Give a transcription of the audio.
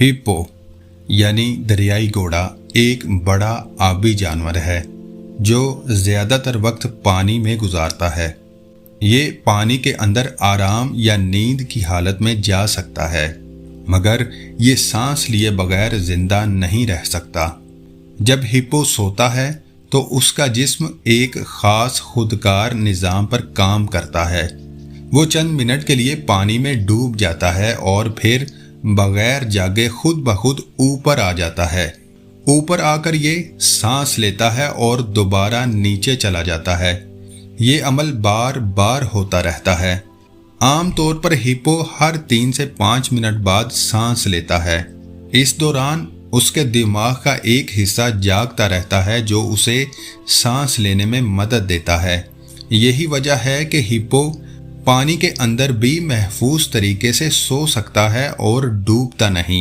ہپو یعنی دریائی گھوڑا ایک بڑا آبی جانور ہے جو زیادہ تر وقت پانی میں گزارتا ہے۔ یہ پانی کے اندر آرام یا نیند کی حالت میں جا سکتا ہے، مگر یہ سانس لیے بغیر زندہ نہیں رہ سکتا۔ جب ہپو سوتا ہے تو اس کا جسم ایک خاص خودکار نظام پر کام کرتا ہے۔ وہ چند منٹ کے لیے پانی میں ڈوب جاتا ہے اور پھر بغیر جاگے خود بخود اوپر آ جاتا ہے۔ اوپر آ کر یہ سانس لیتا ہے اور دوبارہ نیچے چلا جاتا ہے۔ یہ عمل بار بار ہوتا رہتا ہے۔ عام طور پر ہپو ہر 3 سے 5 منٹ بعد سانس لیتا ہے۔ اس دوران اس کے دماغ کا ایک حصہ جاگتا رہتا ہے جو اسے سانس لینے میں مدد دیتا ہے۔ یہی وجہ ہے کہ ہپو پانی کے اندر بھی محفوظ طریقے سے سو سکتا ہے اور ڈوبتا نہیں۔